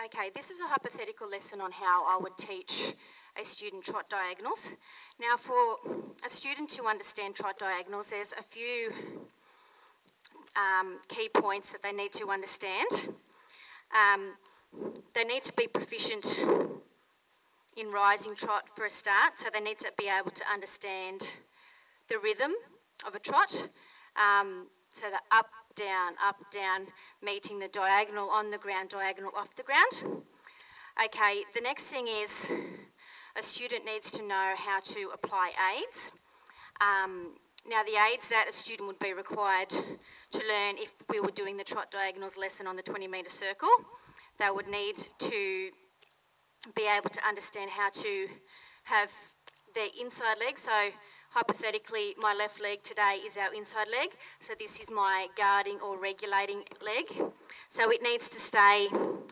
Okay, this is a hypothetical lesson on how I would teach a student trot diagonals. Now, for a student to understand trot diagonals, there's a few key points that they need to understand. They need to be proficient in rising trot for a start, so they need to be able to understand the rhythm of a trot. So the up, down, meeting the diagonal on the ground, diagonal off the ground. Okay, the next thing is a student needs to know how to apply aids. Now the aids that a student would be required to learn if we were doing the trot diagonals lesson on the 20-metre circle, they would need to be able to understand how to have their inside leg. So hypothetically, my left leg today is our inside leg. So this is my guarding or regulating leg. So it needs to stay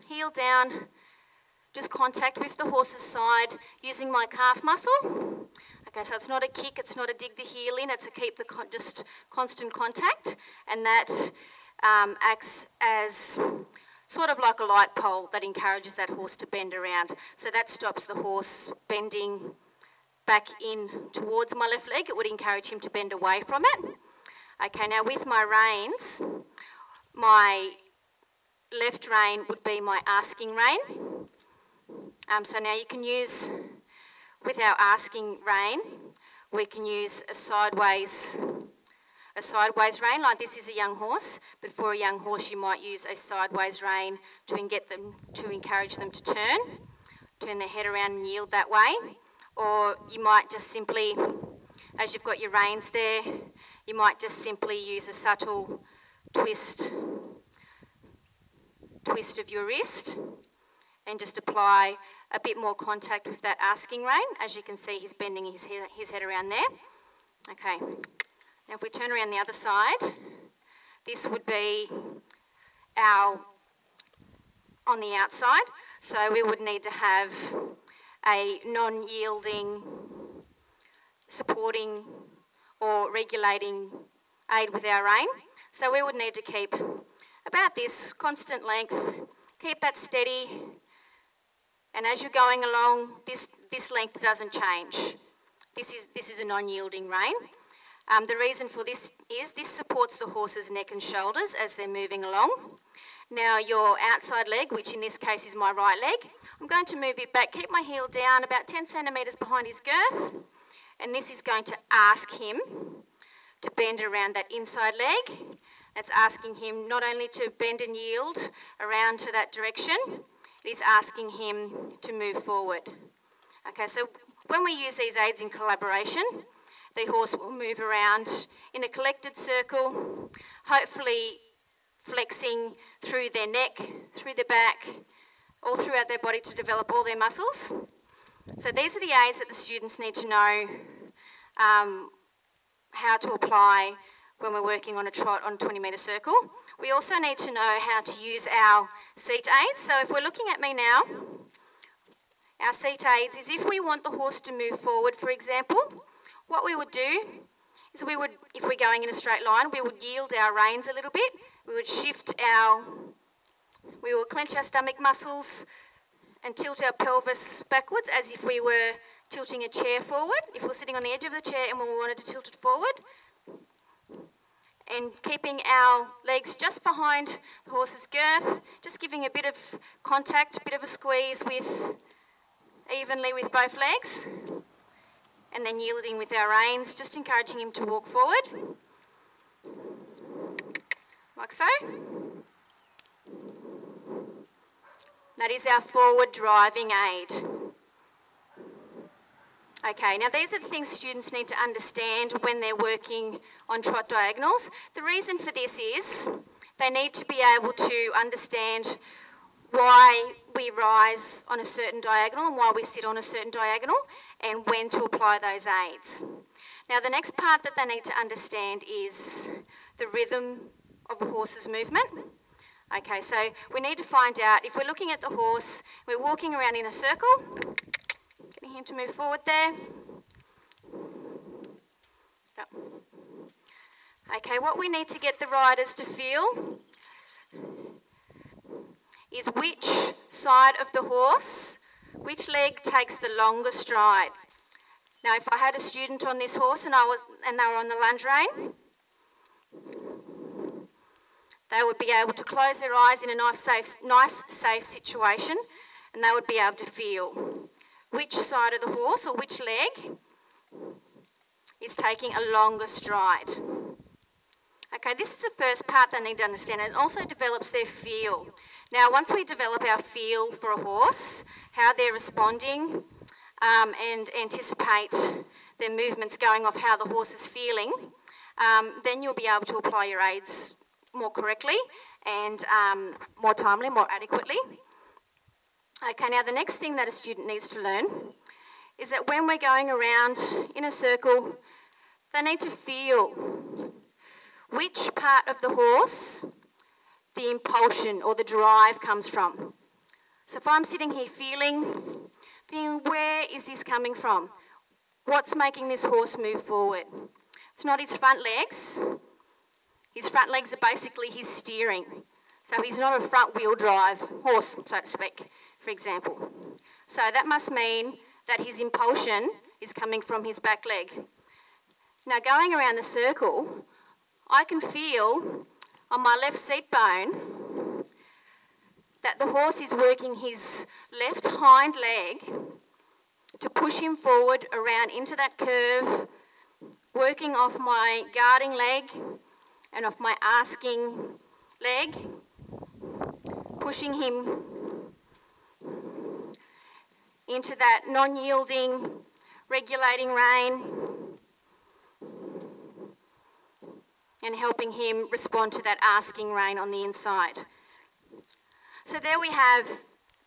heel down, just contact with the horse's side using my calf muscle. Okay, so it's not a kick, it's not a dig the heel in, it's a keep the just constant contact, and that acts as sort of like a light pole that encourages that horse to bend around. So that stops the horse bending back in towards my left leg. It would encourage him to bend away from it. Okay, now with my reins, my left rein would be my asking rein. So now you can use, with our asking rein, we can use a sideways rein. Like this is a young horse, but for a young horse you might use a sideways rein to encourage them to turn their head around and yield that way. Or you might just simply, as you've got your reins there, you might just simply use a subtle twist of your wrist and just apply a bit more contact with that asking rein. As you can see, he's bending his head around there. Okay, now if we turn around the other side, this would be our on the outside. So we would need to have a non-yielding, supporting or regulating aid with our rein. So we would need to keep about this constant length, keep that steady, and as you're going along, this length doesn't change. This is a non-yielding rein. The reason for this is this supports the horse's neck and shoulders as they're moving along. Now your outside leg, which in this case is my right leg, I'm going to move it back, keep my heel down about 10 centimetres behind his girth, and this is going to ask him to bend around that inside leg. That's asking him not only to bend and yield around to that direction, it is asking him to move forward. Okay, so when we use these aids in collaboration, the horse will move around in a collected circle, hopefully flexing through their neck, through the back, all throughout their body to develop all their muscles. So these are the aids that the students need to know how to apply when we're working on a trot on a 20-metre circle. We also need to know how to use our seat aids. So if we're looking at me now, our seat aids is if we want the horse to move forward, for example, what we would do is we would, if we're going in a straight line, we would yield our reins a little bit. We would we will clench our stomach muscles and tilt our pelvis backwards as if we were tilting a chair forward. If we're sitting on the edge of the chair and we wanted to tilt it forward, and keeping our legs just behind the horse's girth, just giving a bit of contact, a bit of a squeeze evenly with both legs, and then yielding with our reins, just encouraging him to walk forward, like so. That is our forward driving aid. Okay, now these are the things students need to understand when they're working on trot diagonals. The reason for this is they need to be able to understand why we rise on a certain diagonal and why we sit on a certain diagonal and when to apply those aids. Now the next part that they need to understand is the rhythm of the horse's movement. Okay, so we need to find out if we're looking at the horse, we're walking around in a circle, getting him to move forward there. Yep. Okay, what we need to get the riders to feel is which side of the horse, which leg takes the longest stride. Now, if I had a student on this horse and they were on the lunge rein, they would be able to close their eyes in a nice, safe situation, and they would be able to feel which side of the horse or which leg is taking a longer stride. Okay, this is the first part they need to understand, and it also develops their feel. Now, once we develop our feel for a horse, how they're responding, and anticipate their movements going off how the horse is feeling, then you'll be able to apply your aids more correctly and more timely, more adequately. Okay, now the next thing that a student needs to learn is that when we're going around in a circle, they need to feel which part of the horse the impulsion or the drive comes from. So if I'm sitting here feeling where is this coming from? What's making this horse move forward? It's not his front legs. His front legs are basically his steering. So he's not a front wheel drive horse, so to speak, for example. So that must mean that his impulsion is coming from his back leg. Now going around the circle, I can feel on my left seat bone that the horse is working his left hind leg to push him forward around into that curve, working off my guarding leg and off my asking leg, pushing him into that non-yielding, regulating rein, and helping him respond to that asking rein on the inside. So there we have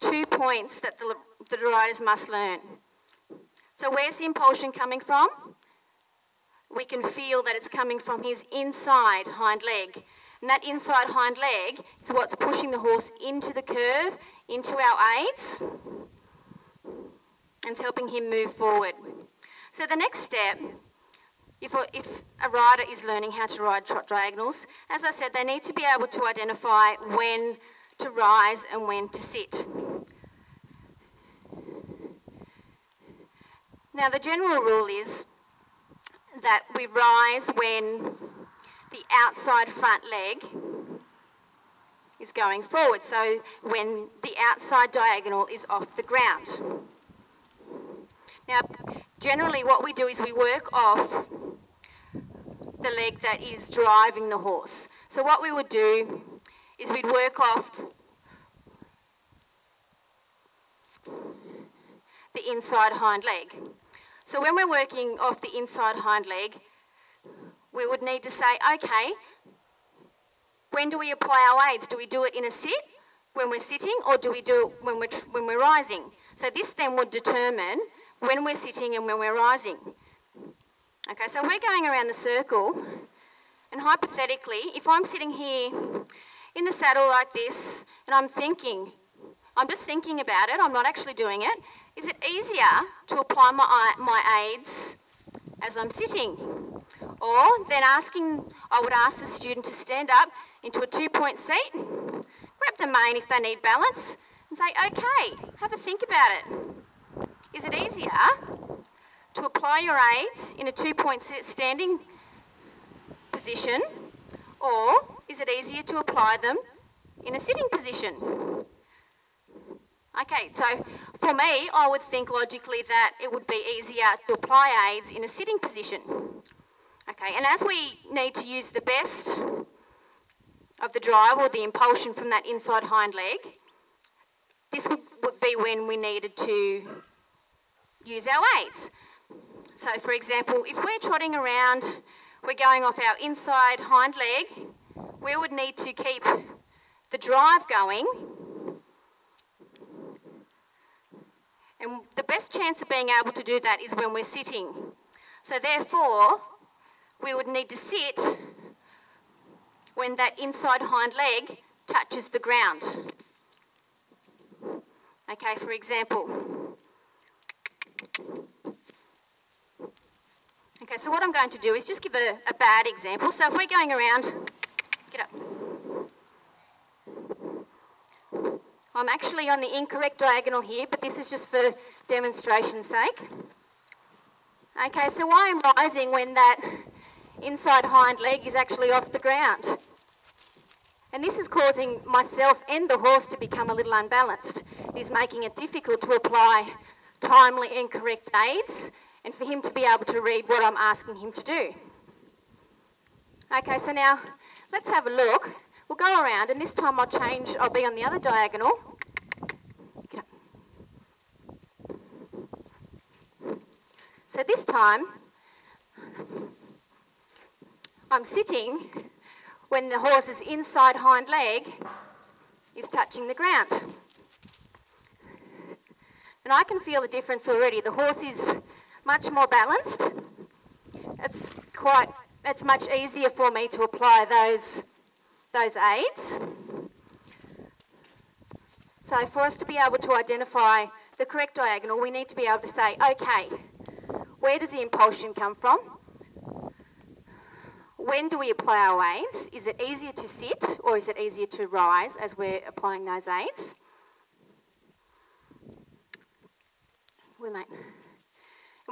2 points that the riders must learn. So where's the impulsion coming from? We can feel that it's coming from his inside hind leg. And that inside hind leg is what's pushing the horse into the curve, into our aids, and it's helping him move forward. So the next step, if a rider is learning how to ride trot diagonals, as I said, they need to be able to identify when to rise and when to sit. Now the general rule is that we rise when the outside front leg is going forward, so when the outside diagonal is off the ground. Now generally what we do is we work off the leg that is driving the horse. So what we would do is we'd work off the inside hind leg. So when we're working off the inside hind leg, we would need to say, okay, when do we apply our aids? Do we do it in a sit when we're sitting, or do we do it when we're rising? So this then would determine when we're sitting and when we're rising. Okay, so we're going around the circle, and hypothetically, if I'm sitting here in the saddle like this, and I'm just thinking about it, I'm not actually doing it, is it easier to apply my aids as I'm sitting? Or then I would ask the student to stand up into a 2-point seat, grab the mane if they need balance, and say, okay, have a think about it. Is it easier to apply your aids in a 2-point standing position, or is it easier to apply them in a sitting position? Okay, so for me, I would think logically that it would be easier to apply aids in a sitting position. Okay, and as we need to use the best of the drive or the impulsion from that inside hind leg, this would be when we needed to use our aids. So for example, if we're trotting around, we're going off our inside hind leg, we would need to keep the drive going. And the best chance of being able to do that is when we're sitting. So therefore, we would need to sit when that inside hind leg touches the ground. Okay, for example. Okay, so what I'm going to do is just give a bad example. So if we're going around, get up. I'm actually on the incorrect diagonal here, but this is just for demonstration's sake. Okay, so I am rising when that inside hind leg is actually off the ground. And this is causing myself and the horse to become a little unbalanced. It is making it difficult to apply timely and correct aids and for him to be able to read what I'm asking him to do. Okay, so now let's have a look. We'll go around and this time I'll be on the other diagonal. Get up. So this time I'm sitting when the horse's inside hind leg is touching the ground. And I can feel the difference already. The horse is much more balanced. It's much easier for me to apply those aids. So for us to be able to identify the correct diagonal, we need to be able to say, okay, where does the impulsion come from? When do we apply our aids? Is it easier to sit or is it easier to rise as we're applying those aids? And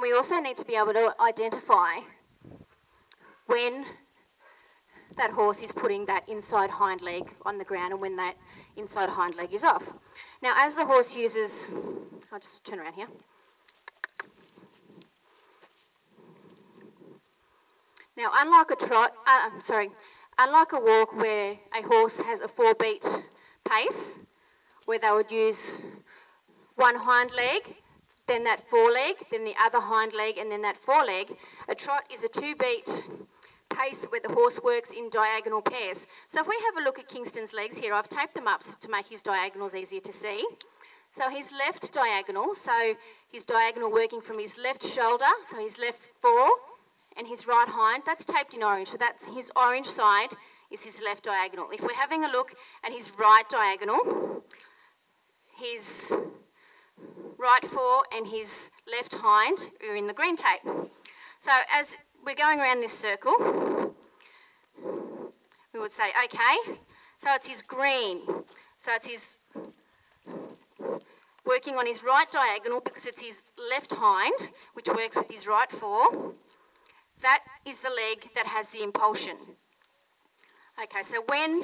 we also need to be able to identify when that horse is putting that inside hind leg on the ground and when that inside hind leg is off. Now as the horse uses, I'll just turn around here. Now, unlike a walk where a horse has a 4-beat pace, where they would use one hind leg, then that foreleg, then the other hind leg, and then that foreleg, a trot is a 2-beat pace where the horse works in diagonal pairs. So if we have a look at Kingston's legs here, I've taped them up to make his diagonals easier to see. So his left diagonal, so his diagonal working from his left shoulder, so his left fore, and his right hind, that's taped in orange. So that's his orange side is his left diagonal. If we're having a look at his right diagonal, his right fore and his left hind are in the green tape. So as we're going around this circle, we would say, okay, so it's his green. So it's his working on his right diagonal because it's his left hind, which works with his right fore. That is the leg that has the impulsion. Okay, so when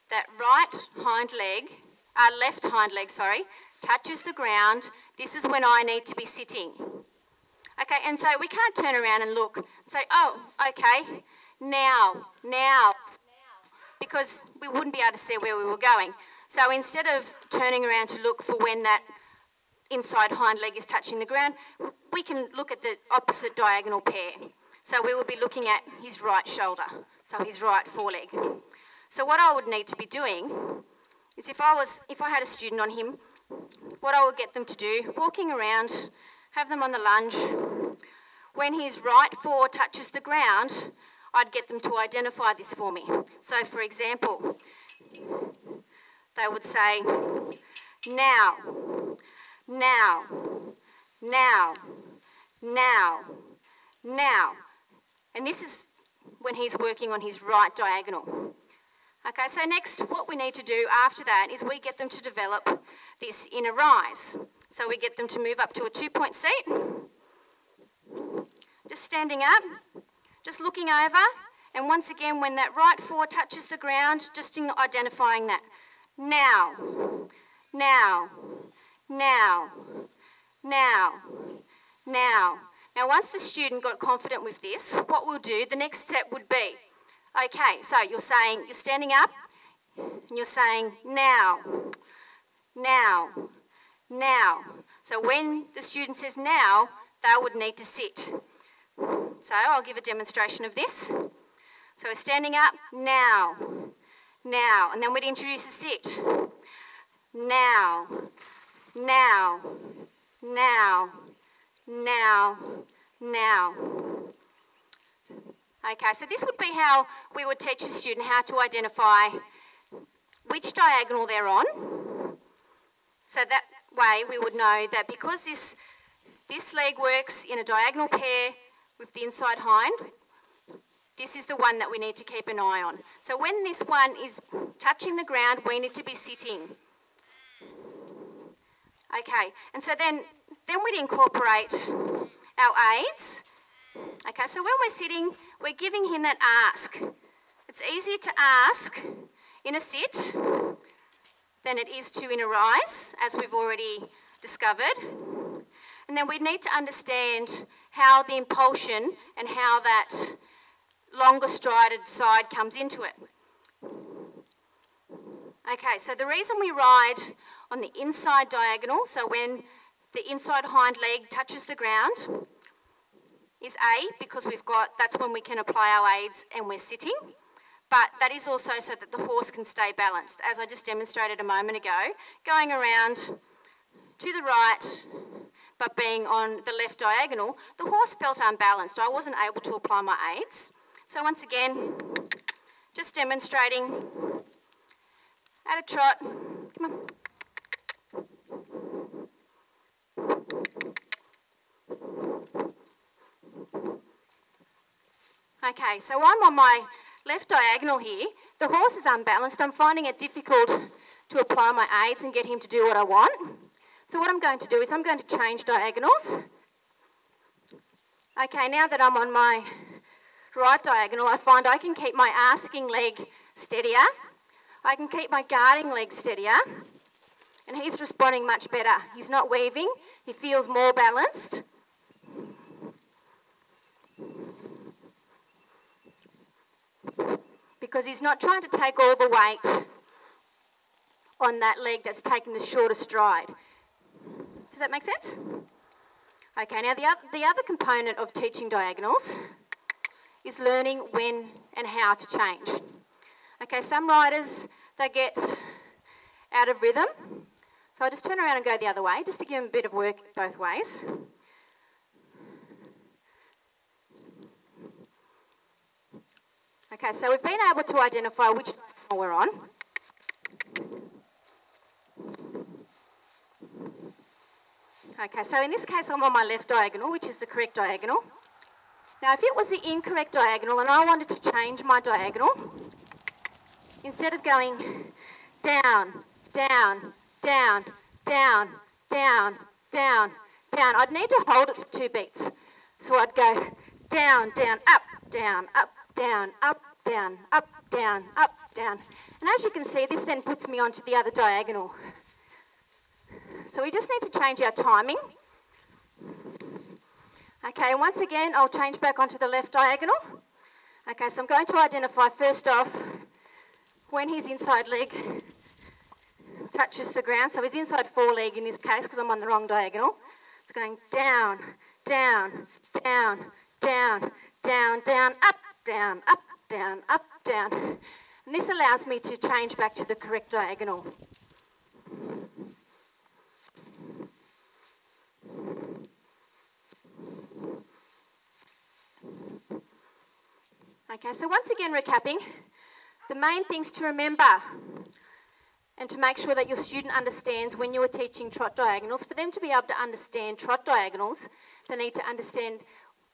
that left hind leg, touches the ground, this is when I need to be sitting. Okay, and so we can't turn around and look and say, oh, okay, now, because we wouldn't be able to see where we were going. So instead of turning around to look for when that inside hind leg is touching the ground, we can look at the opposite diagonal pair. So we will be looking at his right shoulder, so his right foreleg. So what I would need to be doing is if I had a student on him, what I would get them to do, walking around, have them on the lunge. When his right fore touches the ground, I'd get them to identify this for me. So for example, they would say, now, now, now, now, now. And this is when he's working on his right diagonal. Okay, so next what we need to do after that is we get them to develop this in a rise. So we get them to move up to a 2-point seat, just standing up, just looking over, and once again when that right fore touches the ground, just identifying that. Now, now, now, now, now. Now once the student got confident with this, what we'll do, the next step would be, okay, so you're standing up, and you're saying now, now, now. So when the student says now, they would need to sit. So I'll give a demonstration of this. So we're standing up, now, now, and then we'd introduce a sit. Now, now, now, now, now. Okay, so this would be how we would teach a student how to identify which diagonal they're on. So that way we would know that because this leg works in a diagonal pair with the inside hind, this is the one that we need to keep an eye on. So when this one is touching the ground, we need to be sitting. Okay, and so then we'd incorporate our aids. Okay, so when we're sitting, we're giving him that ask. It's easier to ask in a sit than it is to in a rise, as we've already discovered. And then we need to understand how the impulsion and how that longer strided side comes into it. Okay, so the reason we ride on the inside diagonal, so when the inside hind leg touches the ground, is A, because that's when we can apply our aids and we're sitting, but that is also so that the horse can stay balanced, as I just demonstrated a moment ago, going around to the right, but being on the left diagonal, the horse felt unbalanced. I wasn't able to apply my aids. So once again, just demonstrating at a trot. Come on. Okay, so I'm on my left diagonal here. The horse is unbalanced. I'm finding it difficult to apply my aids and get him to do what I want. So what I'm going to do is I'm going to change diagonals. Okay, now that I'm on my right diagonal, I find I can keep my asking leg steadier. I can keep my guarding leg steadier. And he's responding much better. He's not weaving. He feels more balanced. Because he's not trying to take all the weight on that leg that's taking the shorter stride. Does that make sense? Okay, now the other component of teaching diagonals is learning when and how to change. Okay, some riders, they get out of rhythm. So I just turn around and go the other way, just to give them a bit of work both ways. Okay, so we've been able to identify which diagonal we're on. Okay, so in this case I'm on my left diagonal, which is the correct diagonal. Now if it was the incorrect diagonal and I wanted to change my diagonal, instead of going down, down, down, down, down, down, down, I'd need to hold it for 2 beats. So I'd go down, down, up, down, up, down, up, down, up, down, up, down. And as you can see, this then puts me onto the other diagonal. So we just need to change our timing. Okay, once again, I'll change back onto the left diagonal. Okay, so I'm going to identify first off when his inside leg touches the ground. So his inside foreleg in this case, because I'm on the wrong diagonal. It's going down, down, down, down, down, down, up, down, up, down, up, down. And this allows me to change back to the correct diagonal. Okay, so once again recapping, the main things to remember and to make sure that your student understands when you are teaching trot diagonals, for them to be able to understand trot diagonals, they need to understand,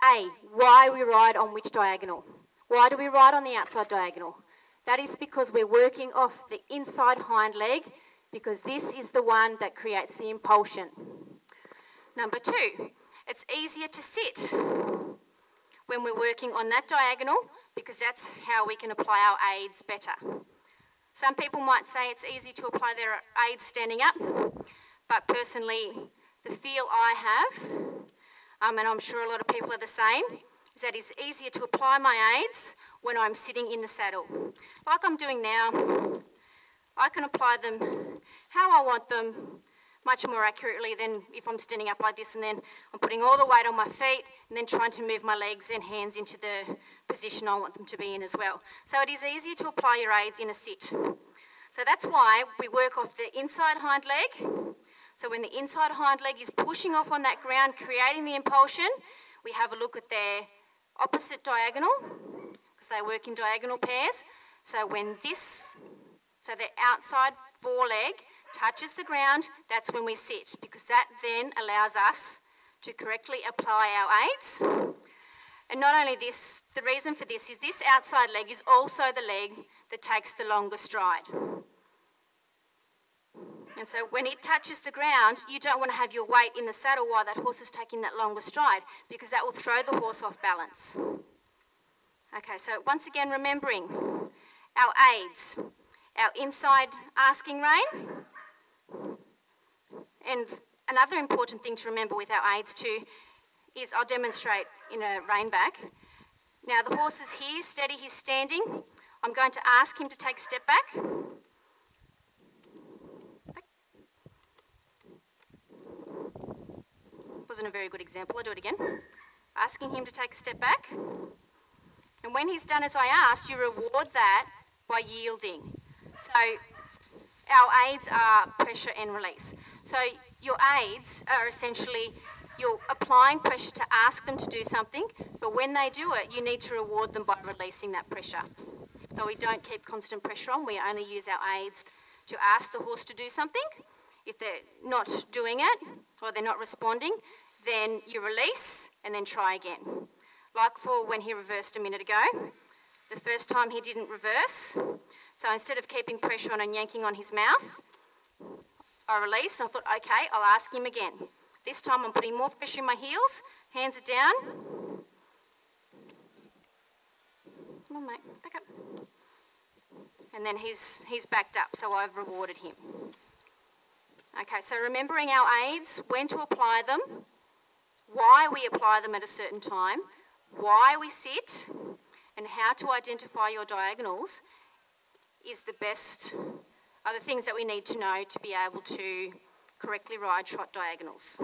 A, why we ride on which diagonal. Why do we ride on the outside diagonal? That is because we're working off the inside hind leg, because this is the one that creates the impulsion. Number 2, it's easier to sit when we're working on that diagonal, because that's how we can apply our aids better. Some people might say it's easy to apply their aids standing up, but personally, the feel I have, and I'm sure a lot of people are the same, is that it's easier to apply my aids when I'm sitting in the saddle. Like I'm doing now, I can apply them how I want them, much more accurately than if I'm standing up like this and then I'm putting all the weight on my feet and then trying to move my legs and hands into the position I want them to be in as well. So it is easier to apply your aids in a sit. So that's why we work off the inside hind leg. So when the inside hind leg is pushing off on that ground, creating the impulsion, we have a look at their opposite diagonal, because they work in diagonal pairs. So when so the outside foreleg touches the ground, that's when we sit, because that then allows us to correctly apply our aids. And not only this, the reason for this is this outside leg is also the leg that takes the longer stride. And so when it touches the ground, you don't want to have your weight in the saddle while that horse is taking that longer stride, because that will throw the horse off balance. Okay, so once again, remembering our aids, our inside asking rein, and another important thing to remember with our aids too is, I'll demonstrate in a rein back. Now the horse is here, steady, he's standing. I'm going to ask him to take a step back. Wasn't a very good example, I'll do it again. Asking him to take a step back. And when he's done as I asked, you reward that by yielding. So our aids are pressure and release. So your aids are essentially, you're applying pressure to ask them to do something, but when they do it, you need to reward them by releasing that pressure. So we don't keep constant pressure on, we only use our aids to ask the horse to do something. If they're not doing it, or they're not responding, then you release and then try again. Like for when he reversed a minute ago, the first time he didn't reverse, so instead of keeping pressure on and yanking on his mouth, I released and I thought, okay, I'll ask him again. This time I'm putting more pressure in my heels, hands are down. Come on mate, back up. And then he's backed up, so I've rewarded him. Okay, so remembering our aids, when to apply them, why we apply them at a certain time, why we sit, and how to identify your diagonals are the things that we need to know to be able to correctly ride trot diagonals.